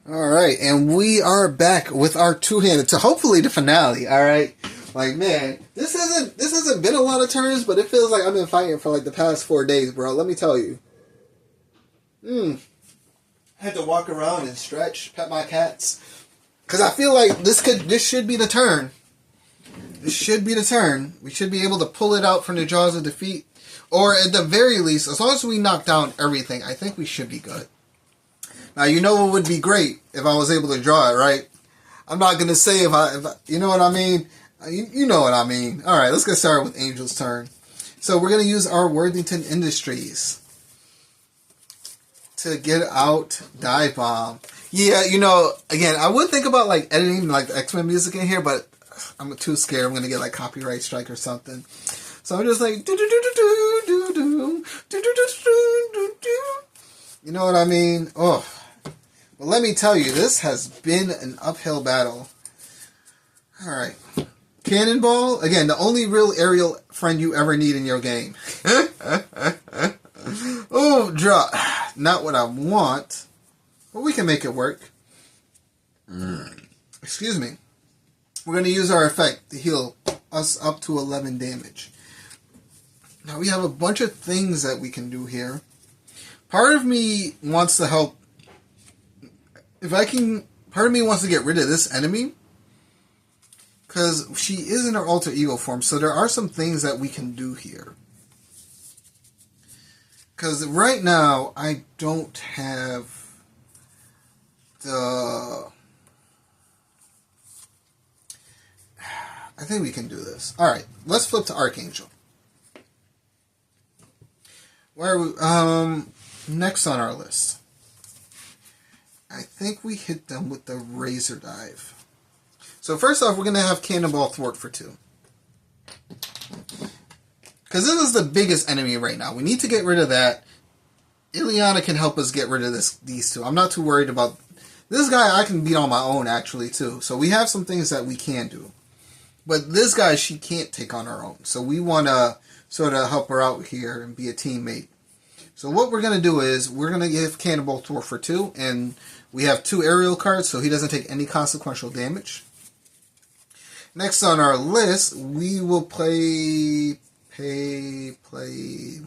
All right, and we are back with our two-handed to hopefully the finale. All right, like man, this hasn't been a lot of turns, but it feels like I've been fighting for like the past 4 days, bro. Let me tell you. I had to walk around and stretch, pet my cats, because I feel like this should be the turn. This should be the turn. We should be able to pull it out from the jaws of defeat, or at the very least, as long as we knock down everything, I think we should be good. Now, you know what would be great if I was able to draw it, right? I'm not going to say if I, you know what I mean? You know what I mean. All right, let's get started with Angel's turn. So we're going to use our Worthington Industries to get out Dive Bomb. Yeah, you know, again, I would think about like editing like the X-Men music in here, but I'm too scared. I'm going to get like copyright strike or something. So I'm just like, do do do do do do do do do do do do. You know what I mean? Oh. Well, let me tell you, this has been an uphill battle. Alright. Cannonball, again, the only real aerial friend you ever need in your game. Oh, draw. Not what I want, but we can make it work. Excuse me. We're going to use our effect to heal us up to 11 damage. Now, we have a bunch of things that we can do here. Part of me wants to help. Part of me wants to get rid of this enemy, because she is in her alter ego form, so there are some things that we can do here. Because right now, I don't have the... I think we can do this. Alright, let's flip to Archangel. Where are we? Next on our list. I think we hit them with the Razor Dive. So first off, we're going to have Cannonball Thwart for 2. Because this is the biggest enemy right now. We need to get rid of that. Ileana can help us get rid of these two. I'm not too worried about... This guy I can beat on my own, actually, too. So we have some things that we can do. But this guy, she can't take on her own. So we want to sort of help her out here and be a teammate. So what we're going to do is, we're going to give Cannonball Thwart for 2, and we have 2 aerial cards, so he doesn't take any consequential damage. Next on our list, we will play... What do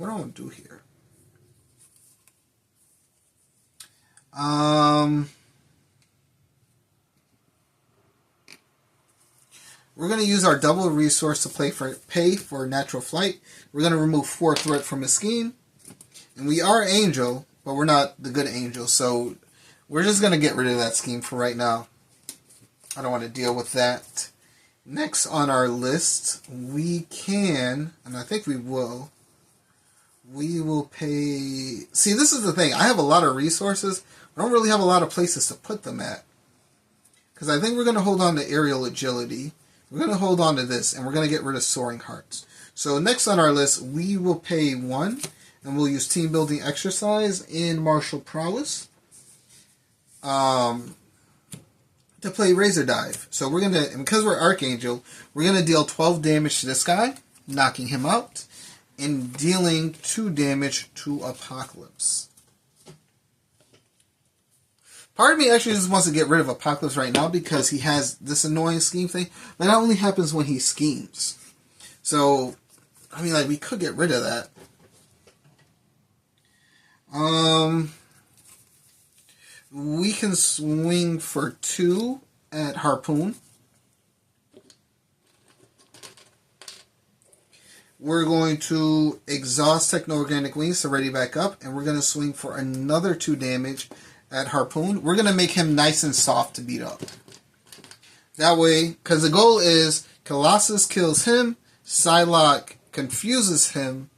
I want to do here? We're going to use our double resource to pay for Natural Flight. We're going to remove 4 threat from his scheme. And we are Angel, but we're not the good Angel, so we're just going to get rid of that scheme for right now. I don't want to deal with that. Next on our list, we can, and I think we will pay... See, this is the thing. I have a lot of resources. I don't really have a lot of places to put them at. Because I think we're going to hold on to Aerial Agility. We're going to hold on to this, and we're going to get rid of Soaring Hearts. So next on our list, we will pay 1. And we'll use Team Building Exercise in Martial Prowess to play Razor Dive. So we're going to, because we're Archangel, we're going to deal 12 damage to this guy, knocking him out, and dealing 2 damage to Apocalypse. Part of me actually just wants to get rid of Apocalypse right now because he has this annoying scheme thing. But that only happens when he schemes. So, I mean, like, we could get rid of that. We can swing for 2 at Harpoon. We're going to exhaust Techno-Organic Wings to ready back up, and we're going to swing for another 2 damage at Harpoon. We're going to make him nice and soft to beat up. That way, because the goal is Colossus kills him, Psylocke confuses him.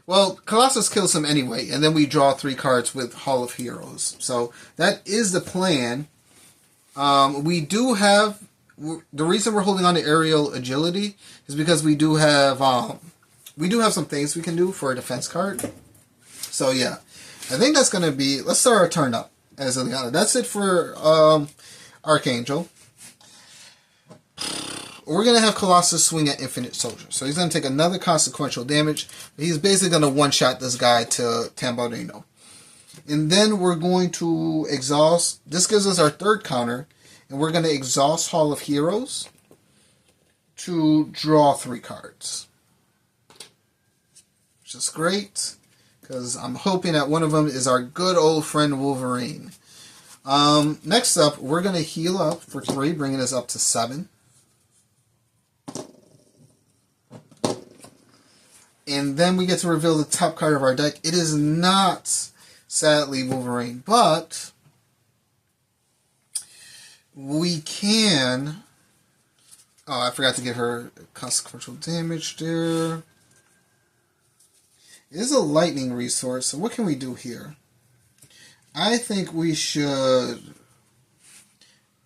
Well, Colossus kills him anyway, and then we draw 3 cards with Hall of Heroes. So that is the plan. We do have... The reason we're holding on to Aerial Agility is because we do have some things we can do for a defense card. So yeah, I think that's going to be... Let's start our turn up as Ileana. That's it for Archangel. We're going to have Colossus swing at Infinite Soldier. So he's going to take another consequential damage. He's basically going to one-shot this guy to Tambourino. And then we're going to exhaust. This gives us our third counter. And we're going to exhaust Hall of Heroes to draw 3 cards. Which is great. Because I'm hoping that one of them is our good old friend Wolverine. Next up, we're going to heal up for 3, bringing us up to 7. And then we get to reveal the top card of our deck. It is not, sadly, Wolverine, but we can... Oh, I forgot to give her consequential damage there. It is a lightning resource, so what can we do here? I think we should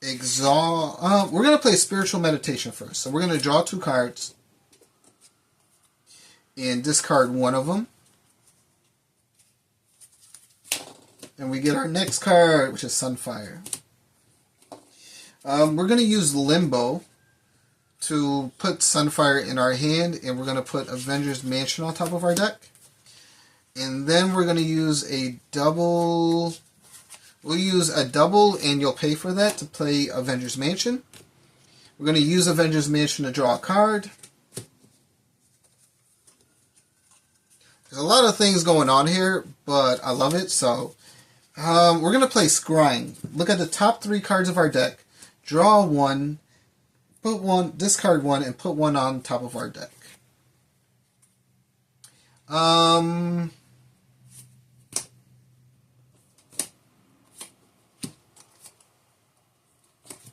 exhaust... we're going to play Spiritual Meditation first. So we're going to draw 2 cards and discard one of them. And we get our next card, which is Sunfire. We're going to use Limbo to put Sunfire in our hand, and we're going to put Avengers Mansion on top of our deck. And then we're going to use a double... We'll use a double, and you'll pay for that, to play Avengers Mansion. We're going to use Avengers Mansion to draw a card. There's a lot of things going on here, but I love it, so... we're going to play Scrying. Look at the top 3 cards of our deck. Draw 1, put 1, discard 1, and put 1 on top of our deck.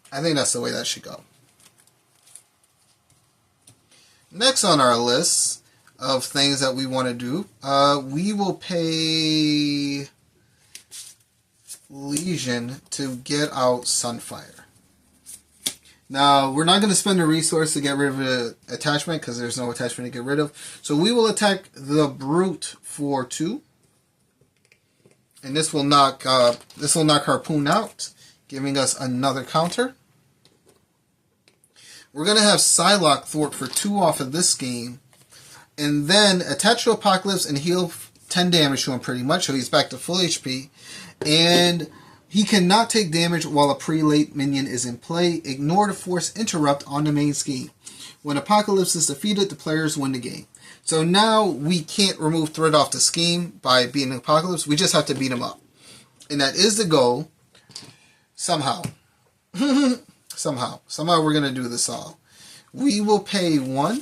I think that's the way that should go. Next on our list of things that we want to do, we will pay Legion to get out Sunfire. Now, we're not going to spend a resource to get rid of the attachment because there's no attachment to get rid of. So we will attack the Brute for 2. And this will knock Harpoon out, giving us another counter. We're going to have Psylocke thwart for 2 off of this game. And then attach to Apocalypse and heal 10 damage to him pretty much, so he's back to full HP. And he cannot take damage while a prelate minion is in play. Ignore the Force Interrupt on the main scheme. When Apocalypse is defeated, the players win the game. So now we can't remove threat off the scheme by beating Apocalypse. We just have to beat him up. And that is the goal. Somehow. Somehow we're going to do this all. We will pay 1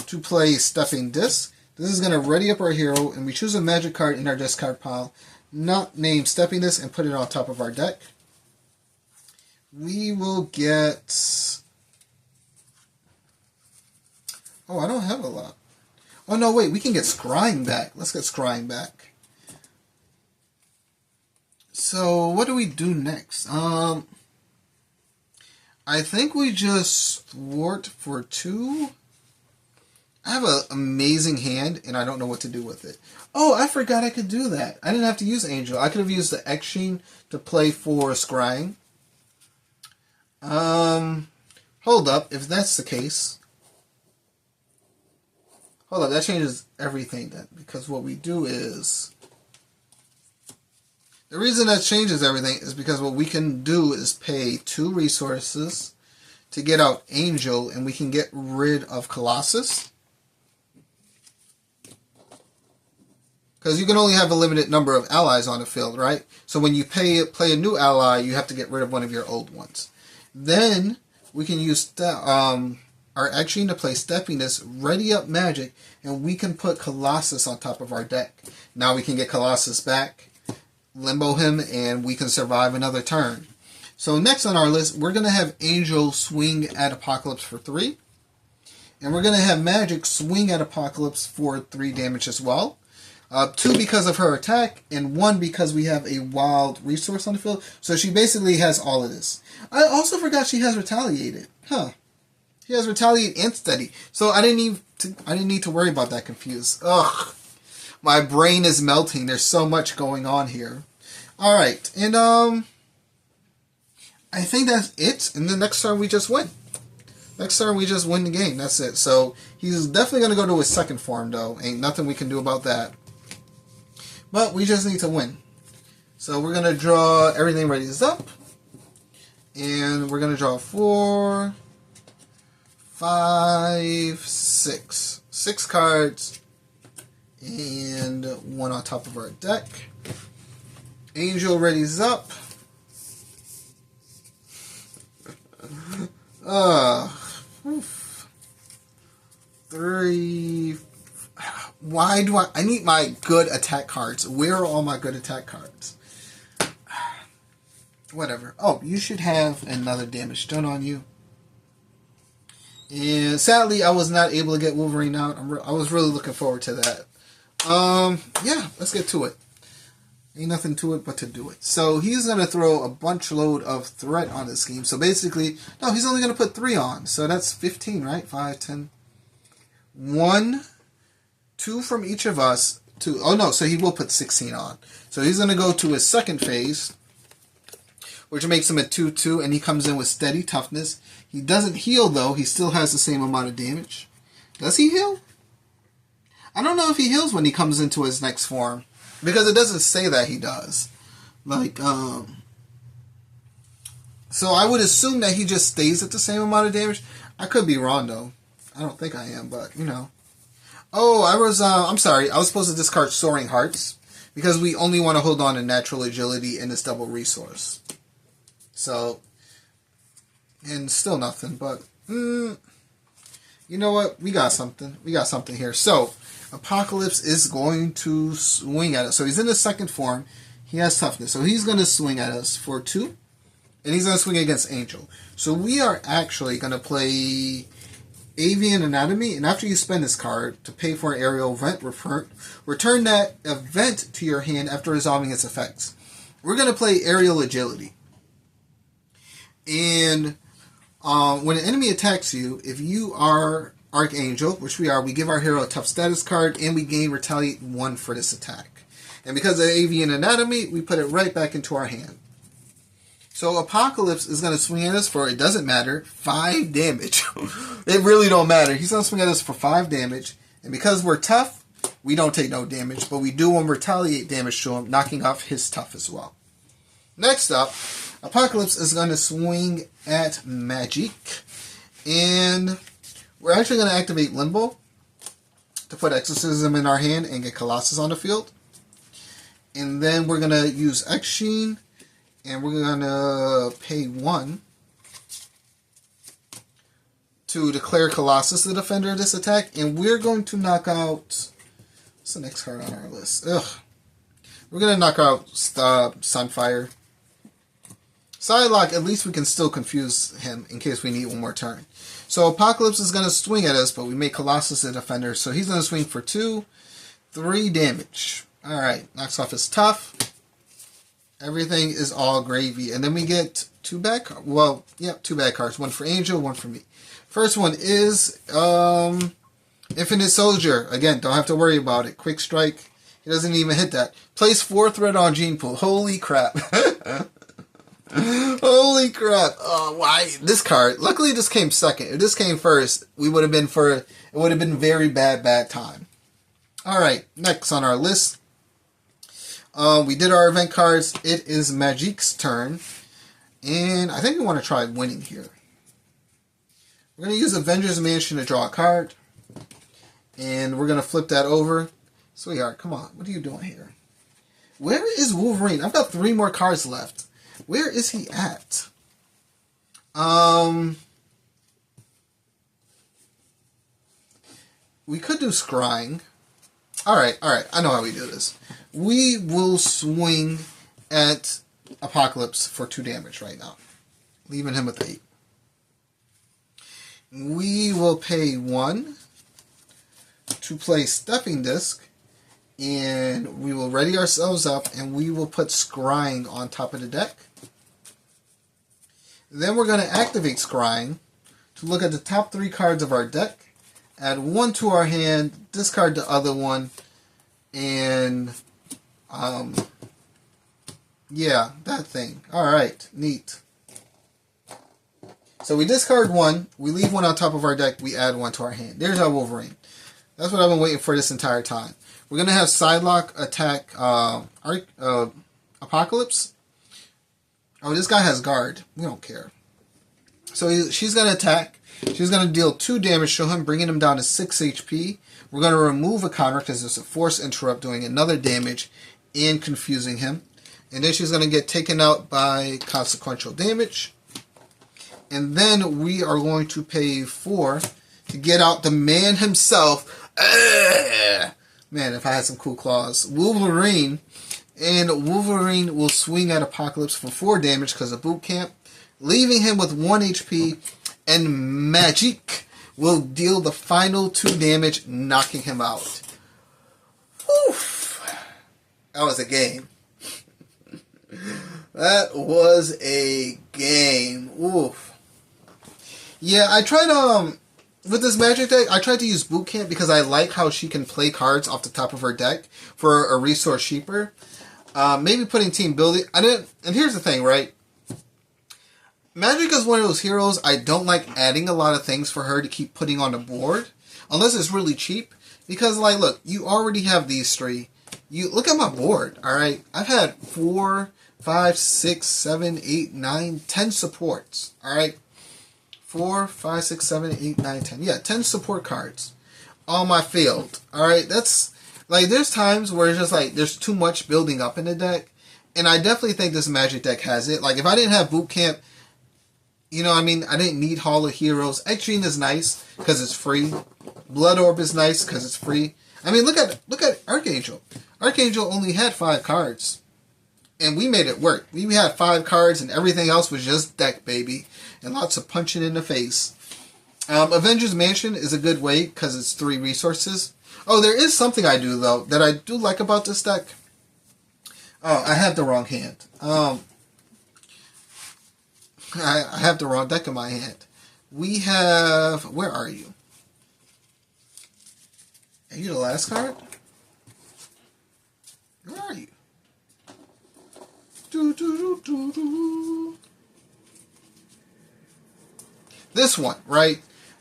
to play Stepping Disc. This is going to ready up our hero, and we choose a magic card in our discard pile, not named Stepping Disc, and put it on top of our deck. We will get... Oh, I don't have a lot. Oh, no, wait, we can get Scrying back. Let's get Scrying back. So, what do we do next? I think we just thwart for 2. I have an amazing hand, and I don't know what to do with it. Oh, I forgot I could do that. I didn't have to use Angel. I could have used the X-Sheen to play for Scrying. Hold up. If that's the case... Hold up. That changes everything then. Because what we do is... The reason that changes everything is because what we can do is pay 2 resources to get out Angel, and we can get rid of Colossus. Because you can only have a limited number of allies on the field, right? So when you play a new ally, you have to get rid of one of your old ones. Then we can use our action to play Stepping Disc, ready up magic, and we can put Colossus on top of our deck. Now we can get Colossus back, limbo him, and we can survive another turn. So next on our list, we're going to have Angel swing at Apocalypse for 3. And we're going to have Magic swing at Apocalypse for 3 damage as well. 2 because of her attack, and 1 because we have a wild resource on the field. So she basically has all of this. I also forgot she has Retaliated. She has Retaliate and Steady. So I didn't need to worry about that confused. Ugh. My brain is melting. There's so much going on here. Alright, and I think that's it. And the next turn we just win. Next turn we just win the game. That's it. So he's definitely going to go to his second form though. Ain't nothing we can do about that. But we just need to win. So we're going to draw everything readies up. And we're going to draw 4, 5, 6. 6 cards. And 1 on top of our deck. Angel readies up. Oof. 3. Why do I need my good attack cards? Where are all my good attack cards? Whatever. Oh, you should have another damage done on you. And sadly, I was not able to get Wolverine out. I was really looking forward to that. Yeah, let's get to it. Ain't nothing to it but to do it. So he's going to throw a bunch load of threat on this game. So basically, no, he's only going to put 3 on. So that's 15, right? 5, 10. 1, 2 from each of us. 2. Oh, no, so he will put 16 on. So he's going to go to his second phase, which makes him a 2-2, and he comes in with steady toughness. He doesn't heal, though. He still has the same amount of damage. Does he heal? I don't know if he heals when he comes into his next form, because it doesn't say that he does. So I would assume that he just stays at the same amount of damage. I could be wrong, though. I don't think I am, but, you know. Oh, I'm sorry. I was supposed to discard Soaring Hearts, because we only want to hold on to Natural Agility and this double resource. So, and still nothing, but, you know what? We got something. We got something here. So, Apocalypse is going to swing at us. So, he's in his second form. He has toughness. So, he's going to swing at us for 2. And he's going to swing against Angel. So, we are actually going to play Avian Anatomy. And after you spend this card to pay for an aerial event, return that event to your hand after resolving its effects. We're going to play Aerial Agility. And when an enemy attacks you, if you are Archangel, which we are, we give our hero a tough status card, and we gain Retaliate 1 for this attack. And because of Avian Anatomy, we put it right back into our hand. So Apocalypse is going to swing at us for, it doesn't matter, 5 damage. It really don't matter. He's going to swing at us for 5 damage. And because we're tough, we don't take no damage, but we do retaliate damage to him, knocking off his tough as well. Next up, Apocalypse is going to swing at Magic. And we're actually going to activate Limbo to put Exorcism in our hand and get Colossus on the field. And then we're going to use X-Sheen. And we're going to pay 1 to declare Colossus the defender of this attack. And we're going to knock out... What's the next card on our list? Ugh. We're going to knock out Sunfire. Psylocke, at least we can still confuse him in case we need one more turn. So Apocalypse is going to swing at us, but we make Colossus the defender. So he's going to swing for 2, 3 damage. Alright, knocks off his tough. Everything is all gravy. And then we get 2 bad cards. Well, yeah, 2 bad cards. 1 for Angel, 1 for me. First one is Infinite Soldier. Again, don't have to worry about it. Quick Strike. He doesn't even hit that. Place 4 threat on Gene Pool. Holy crap. Holy crap. Oh, why? This card. Luckily, this came second. If this came first, it would have been very bad time. Alright, next on our list. We did our event cards. It is Magic's turn. And I think we want to try winning here. We're going to use Avengers Mansion to draw a card. And we're going to flip that over. Sweetheart, come on. What are you doing here? Where is Wolverine? I've got 3 more cards left. Where is he at? We could do Scrying. Alright. I know how we do this. We will swing at Apocalypse for 2 damage right now. Leaving him with 8. We will pay 1 to play Stuffing Disc. And we will ready ourselves up. And we will put Scrying on top of the deck. Then we're going to activate Scrying to look at the top 3 cards of our deck. Add 1 to our hand. Discard the other one. And... yeah, that thing. Alright, neat. So we discard 1, we leave 1 on top of our deck, we add 1 to our hand. There's our Wolverine. That's what I've been waiting for this entire time. We're going to have Psylocke attack Apocalypse. Oh, this guy has guard. We don't care. So she's going to attack. She's going to deal 2 damage to him, bringing him down to 6 HP. We're going to remove a counter because it's a force interrupt, doing another damage and confusing him. And then she's going to get taken out by consequential damage. And then we are going to pay 4 to get out the man himself. Man, if I had some cool claws. Wolverine. And Wolverine will swing at Apocalypse for 4 damage because of boot camp, leaving him with 1 HP. And Magic will deal the final 2 damage, knocking him out. Oof. That was a game. That was a game. Oof. Yeah, I tried, with this Magic deck, I tried to use Boot Camp because I like how she can play cards off the top of her deck for a resource cheaper. Maybe putting team building. And here's the thing, right? Magic is one of those heroes I don't like adding a lot of things for her to keep putting on the board. Unless it's really cheap. Because, like, look, you already have these 3. You look at my board, alright? I've had 4, 5, 6, 7, 8, 9, 10 supports, alright? 4, 5, 6, 7, 8, 9, 10. Yeah, 10 support cards on my field, alright? That's, like, there's times where it's just, like, there's too much building up in the deck. And I definitely think this Magic deck has it. Like, if I didn't have Boot Camp, you know what I mean? I didn't need Hall of Heroes. X-Gene is nice because it's free. Blood Orb is nice because it's free. I mean, look at Archangel. Archangel only had 5 cards. And we made it work. We had 5 cards and everything else was just deck, baby. And lots of punching in the face. Avengers Mansion is a good way because it's 3 resources. Oh, there is something I do, though, that I do like about this deck. Oh, I have the wrong hand. I have the wrong deck in my hand. We have... Where are you? Are you the last card? Where are you? This one, right?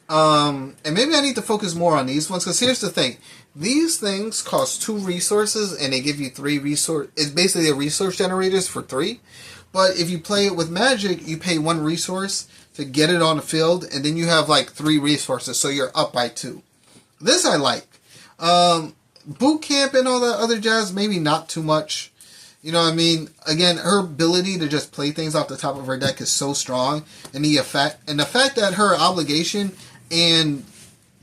And maybe I need to focus more on these ones, because here's the thing. These things cost 2 resources, and they give you 3 resource. It's basically a resource generators for 3. But if you play it with Magic, you pay 1 resource to get it on the field, and then you have like 3 resources, so you're up by 2. This I like. Boot Camp and all that other jazz, maybe not too much. You know what I mean? Again, her ability to just play things off the top of her deck is so strong, and the fact that her obligation and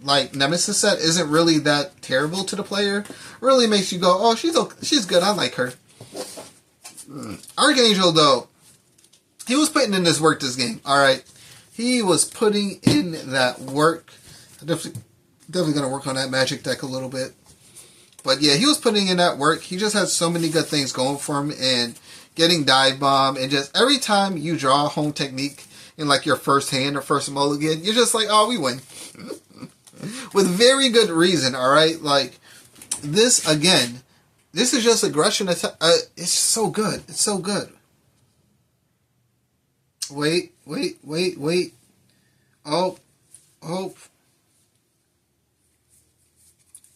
like Nemesis set isn't really that terrible to the player really makes you go, oh, she's good. I like her. Archangel, though, he was putting in his work this game. All right, he was putting in that work. I'm definitely going to work on that Magic deck a little bit. But yeah, he was putting in that work. He just had so many good things going for him, and getting Dive Bomb, and just every time you draw a home technique in like your first hand or first mulligan, you're just like, oh, we win. With very good reason, all right? Like, this, again, this is just aggression. It's so good. It's so good. Wait. Oh.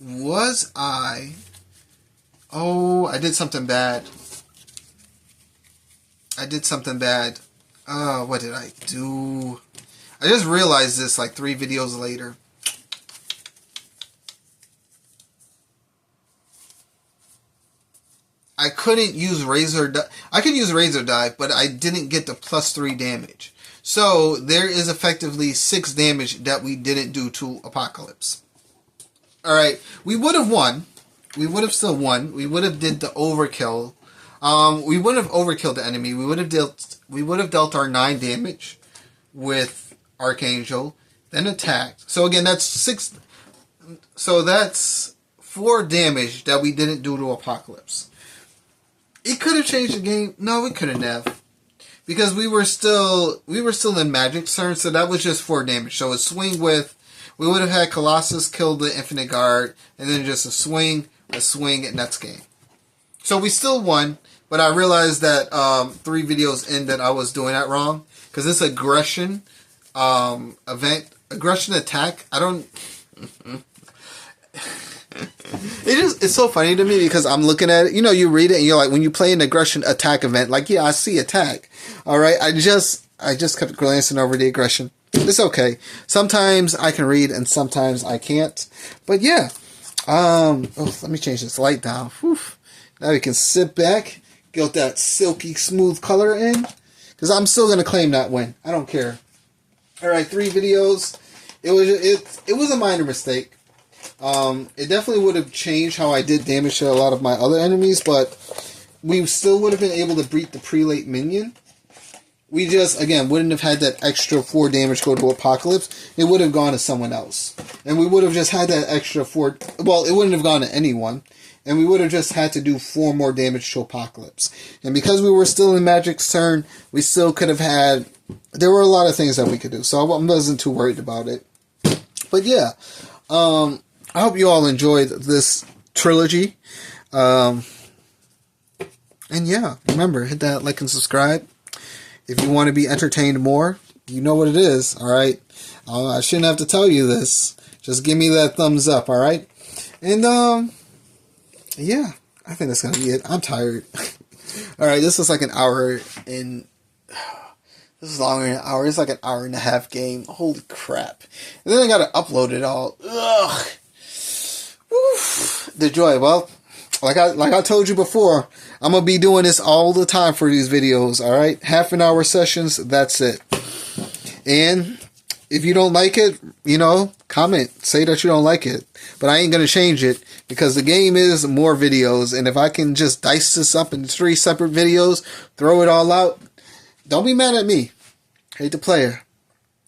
Was I... Oh, I did something bad. What did I do? I just realized this like 3 videos later. I couldn't use Razor... I could use Razor Dive, but I didn't get the +3 damage. So, there is effectively 6 damage that we didn't do to Apocalypse. Alright, we would have won. We would have still won. We would have did the overkill. We wouldn't have overkilled the enemy. We would have dealt our 9 damage with Archangel, then attacked. So again, that's 6. So that's 4 damage that we didn't do to Apocalypse. It could have changed the game. No, it couldn't have, because we were still in Magic's turn. So that was just 4 damage. So a swing with. We would have had Colossus kill the Infinite Guard, and then just a swing, and that's game. So we still won, but I realized that 3 videos in that I was doing that wrong. Because this aggression attack, I don't... It's so funny to me because I'm looking at it. You know, you read it and you're like, when you play an aggression attack event, like, yeah, I see attack. All right, I just kept glancing over the aggression. It's okay. Sometimes I can read and sometimes I can't. But yeah, let me change this light down. Whew. Now we can sit back, get that silky smooth color in, because I'm still gonna claim that win. I don't care. All right, 3 videos. It was a minor mistake. It definitely would have changed how I did damage to a lot of my other enemies, but we still would have been able to beat the prelate minion. We just, again, wouldn't have had that extra 4 damage go to Apocalypse. It would have gone to someone else. And we would have just had that extra 4... Well, it wouldn't have gone to anyone. And we would have just had to do 4 more damage to Apocalypse. And because we were still in Magic's turn, we still could have had... There were a lot of things that we could do. So I wasn't too worried about it. But yeah. I hope you all enjoyed this trilogy. And yeah, remember, hit that like and subscribe. If you want to be entertained more, you know what it is, alright? I shouldn't have to tell you this. Just give me that thumbs up, alright? And, yeah, I think that's going to be it. I'm tired. Alright, this is like an hour and... This is longer than an hour. It's like an hour and a half game. Holy crap. And then I got to upload it all. Ugh. Oof. The joy. Well, like I told you before, I'm going to be doing this all the time for these videos, alright? Half-an-hour sessions, that's it. And if you don't like it, you know, comment. Say that you don't like it. But I ain't going to change it because the game is more videos. And if I can just dice this up in 3 separate videos, throw it all out, don't be mad at me. Hate the player.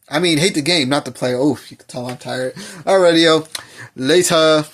I mean, hate the game, not the player. Oh, you can tell I'm tired. Alright, yo. Later.